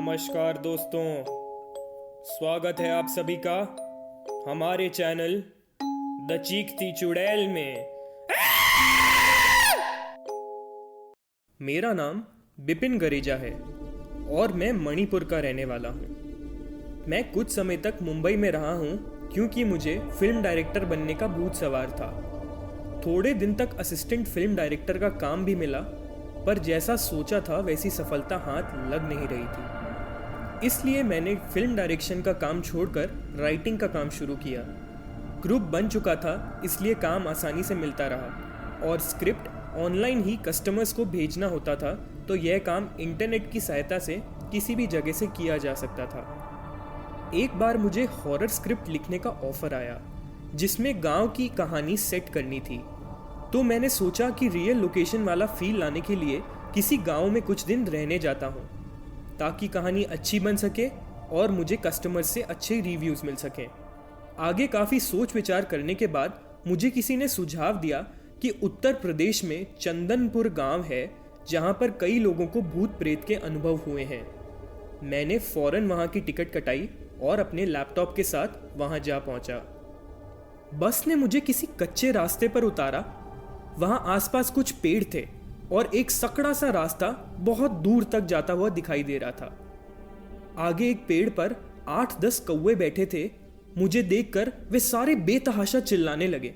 नमस्कार दोस्तों, स्वागत है आप सभी का हमारे चैनल द चीखती चुड़ैल में। मेरा नाम बिपिन गरेजा है और मैं मणिपुर का रहने वाला हूँ। मैं कुछ समय तक मुंबई में रहा हूँ क्योंकि मुझे फिल्म डायरेक्टर बनने का भूत सवार था। थोड़े दिन तक असिस्टेंट फिल्म डायरेक्टर का काम भी मिला, पर जैसा सोचा था वैसी सफलता हाथ लग नहीं रही थी। इसलिए मैंने फिल्म डायरेक्शन का काम छोड़कर राइटिंग का काम शुरू किया। ग्रुप बन चुका था, इसलिए काम आसानी से मिलता रहा और स्क्रिप्ट ऑनलाइन ही कस्टमर्स को भेजना होता था, तो यह काम इंटरनेट की सहायता से किसी भी जगह से किया जा सकता था। एक बार मुझे हॉरर स्क्रिप्ट लिखने का ऑफर आया जिसमें गांव की कहानी सेट करनी थी। तो मैंने सोचा कि रियल लोकेशन वाला फील लाने के लिए किसी गांव में कुछ दिन रहने जाता हूँ ताकि कहानी अच्छी बन सके और मुझे कस्टमर्स से अच्छे रिव्यूज़ मिल सकें। आगे काफ़ी सोच विचार करने के बाद मुझे किसी ने सुझाव दिया कि उत्तर प्रदेश में चंदनपुर गांव है जहां पर कई लोगों को भूत प्रेत के अनुभव हुए हैं। मैंने फ़ौरन वहां की टिकट कटाई और अपने लैपटॉप के साथ वहां जा पहुंचा। बस ने मुझे किसी कच्चे रास्ते पर उतारा। वहां आसपास कुछ पेड़ थे और एक सकड़ा सा रास्ता बहुत दूर तक जाता हुआ दिखाई दे रहा था। आगे एक पेड़ पर 8-10 कौवे बैठे थे। मुझे देखकर वे सारे बेतहाशा चिल्लाने लगे।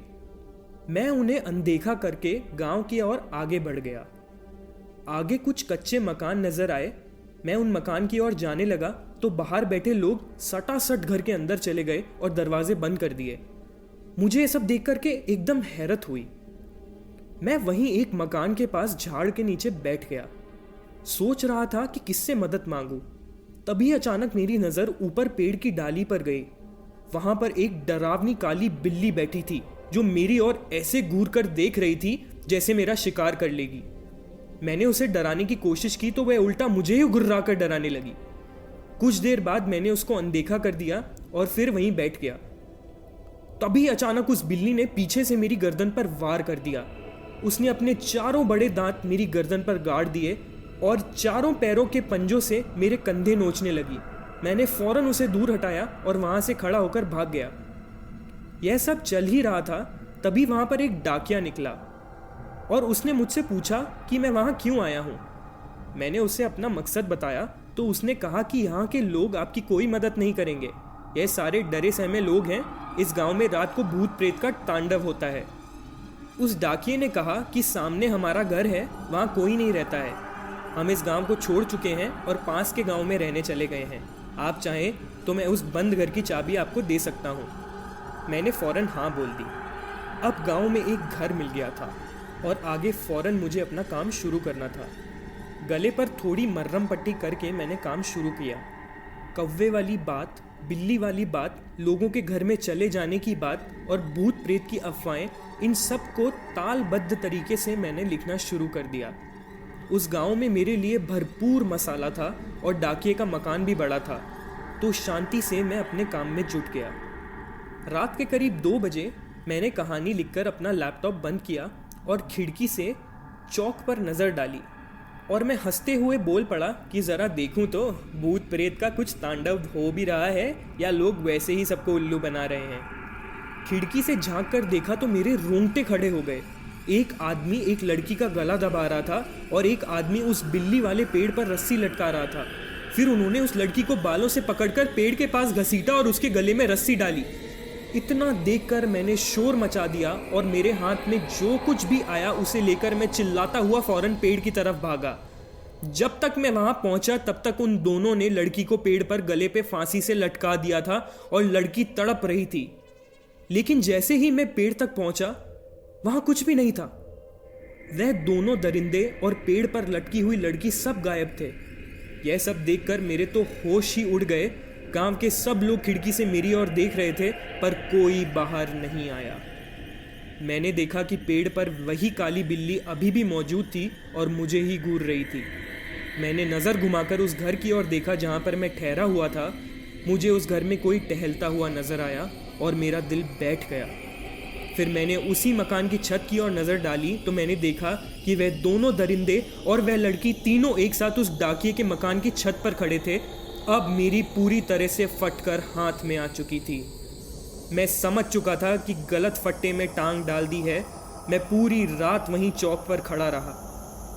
मैं उन्हें अनदेखा करके गांव की ओर आगे बढ़ गया। आगे कुछ कच्चे मकान नजर आए। मैं उन मकान की ओर जाने लगा तो बाहर बैठे लोग सटासट घर के अंदर चले गए और दरवाजे बंद कर दिए। मुझे ये सब देख करके एकदम हैरत हुई। मैं वहीं एक मकान के पास झाड़ के नीचे बैठ गया, सोच रहा था कि किससे मदद मांगूं। तभी अचानक मेरी नज़र ऊपर पेड़ की डाली पर गई। वहां पर एक डरावनी काली बिल्ली बैठी थी जो मेरी ओर ऐसे घूर कर देख रही थी जैसे मेरा शिकार कर लेगी। मैंने उसे डराने की कोशिश की तो वह उल्टा मुझे ही गुर्रा कर डराने लगी। कुछ देर बाद मैंने उसको अनदेखा कर दिया और फिर वहीं बैठ गया। तभी अचानक उस बिल्ली ने पीछे से मेरी गर्दन पर वार कर दिया। उसने अपने चारों बड़े दांत मेरी गर्दन पर गाड़ दिए और चारों पैरों के पंजों से मेरे कंधे नोचने लगी। मैंने फौरन उसे दूर हटाया और वहां से खड़ा होकर भाग गया। यह सब चल ही रहा था, तभी वहां पर एक डाकिया निकला और उसने मुझसे पूछा कि मैं वहां क्यों आया हूं। मैंने उसे अपना मकसद बताया तो उसने कहा कि यहाँ के लोग आपकी कोई मदद नहीं करेंगे। यह सारे डरे सहमे लोग हैं। इस गांव में रात को भूत प्रेत का तांडव होता है। उस डाकिये ने कहा कि सामने हमारा घर है, वहाँ कोई नहीं रहता है। हम इस गांव को छोड़ चुके हैं और पास के गांव में रहने चले गए हैं। आप चाहें तो मैं उस बंद घर की चाबी आपको दे सकता हूँ। मैंने फ़ौरन हाँ बोल दी। अब गांव में एक घर मिल गया था और आगे फ़ौरन मुझे अपना काम शुरू करना था। गले पर थोड़ी मर्रम पट्टी करके मैंने काम शुरू किया। कौवे वाली बात, बिल्ली वाली बात, लोगों के घर में चले जाने की बात और भूत प्रेत की अफवाहें, इन सब को तालबद्ध तरीके से मैंने लिखना शुरू कर दिया। उस गांव में मेरे लिए भरपूर मसाला था और डाकिये का मकान भी बड़ा था, तो शांति से मैं अपने काम में जुट गया। रात के करीब 2 बजे मैंने कहानी लिखकर अपना लैपटॉप बंद किया और खिड़की से चौक पर नज़र डाली और मैं हंसते हुए बोल पड़ा कि ज़रा देखूं तो भूत प्रेत का कुछ तांडव हो भी रहा है या लोग वैसे ही सबको उल्लू बना रहे हैं। खिड़की से झांक कर देखा तो मेरे रोंगटे खड़े हो गए। एक आदमी एक लड़की का गला दबा रहा था और एक आदमी उस बिल्ली वाले पेड़ पर रस्सी लटका रहा था। फिर उन्होंने उस लड़की को बालों से पकड़कर पेड़ के पास घसीटा और उसके गले में रस्सी डाली। इतना देखकर मैंने शोर मचा दिया और मेरे हाथ में जो कुछ भी आया उसे लेकर मैं चिल्लाता हुआ फौरन पेड़ की तरफ भागा। जब तक मैं वहां पहुंचा तब तक उन दोनों ने लड़की को पेड़ पर गले पे फांसी से लटका दिया था और लड़की तड़प रही थी। लेकिन जैसे ही मैं पेड़ तक पहुंचा वहां कुछ भी नहीं था। वह दोनों दरिंदे और पेड़ पर लटकी हुई लड़की सब गायब थे। यह सब देखकर मेरे तो होश ही उड़ गए। गांव के सब लोग खिड़की से मेरी ओर देख रहे थे पर कोई बाहर नहीं आया। मैंने देखा कि पेड़ पर वही काली बिल्ली अभी भी मौजूद थी और मुझे ही घूर रही थी। मैंने नज़र घुमाकर उस घर की ओर देखा जहां पर मैं ठहरा हुआ था। मुझे उस घर में कोई टहलता हुआ नजर आया और मेरा दिल बैठ गया। फिर मैंने उसी मकान की छत की ओर नज़र डाली तो मैंने देखा कि वह दोनों दरिंदे और वह लड़की तीनों एक साथ उस डाकिये के मकान की छत पर खड़े थे। अब मेरी पूरी तरह से फटकर हाथ में आ चुकी थी। मैं समझ चुका था कि गलत फट्टे में टांग डाल दी है। मैं पूरी रात वहीं चौक पर खड़ा रहा,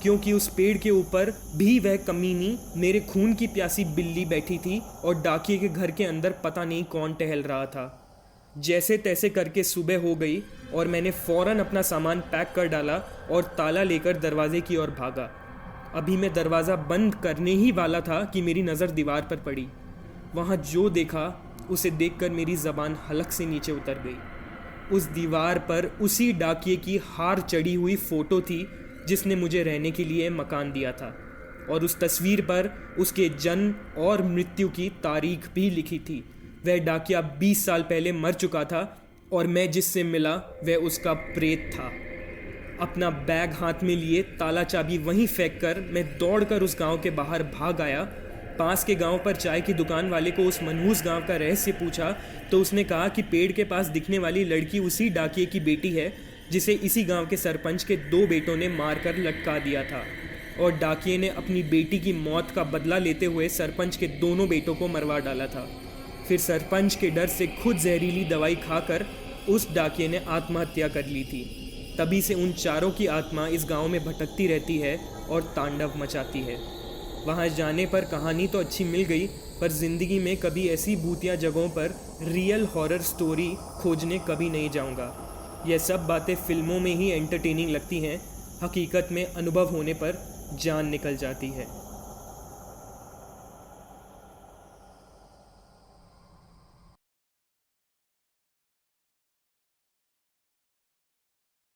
क्योंकि उस पेड़ के ऊपर भी वह कमीनी मेरे खून की प्यासी बिल्ली बैठी थी और डाकिये के घर के अंदर पता नहीं कौन टहल रहा था। जैसे तैसे करके सुबह हो गई और मैंने फ़ौरन अपना सामान पैक कर डाला और ताला लेकर दरवाजे की ओर भागा। अभी मैं दरवाज़ा बंद करने ही वाला था कि मेरी नज़र दीवार पर पड़ी। वहाँ जो देखा उसे देखकर मेरी ज़बान हलक से नीचे उतर गई। उस दीवार पर उसी डाकिये की हार चढ़ी हुई फ़ोटो थी जिसने मुझे रहने के लिए मकान दिया था, और उस तस्वीर पर उसके जन्म और मृत्यु की तारीख भी लिखी थी। वह डाकिया 20 साल पहले मर चुका था और मैं जिससे मिला वह उसका प्रेत था। अपना बैग हाथ में लिए ताला चाबी वहीं फेंक कर मैं दौड़कर उस गांव के बाहर भाग आया। पास के गांव पर चाय की दुकान वाले को उस मनहूस गांव का रहस्य पूछा तो उसने कहा कि पेड़ के पास दिखने वाली लड़की उसी डाकिये की बेटी है जिसे इसी गांव के सरपंच के 2 बेटों ने मारकर लटका दिया था, और डाकिये ने अपनी बेटी की मौत का बदला लेते हुए सरपंच के दोनों बेटों को मरवा डाला था। फिर सरपंच के डर से खुद जहरीली दवाई खाकर उस डाकिये ने आत्महत्या कर ली थी। तभी से उन चारों की आत्मा इस गांव में भटकती रहती है और तांडव मचाती है। वहां जाने पर कहानी तो अच्छी मिल गई, पर ज़िंदगी में कभी ऐसी भूतिया जगहों पर रियल हॉरर स्टोरी खोजने कभी नहीं जाऊंगा। यह सब बातें फिल्मों में ही एंटरटेनिंग लगती हैं, हकीकत में अनुभव होने पर जान निकल जाती है।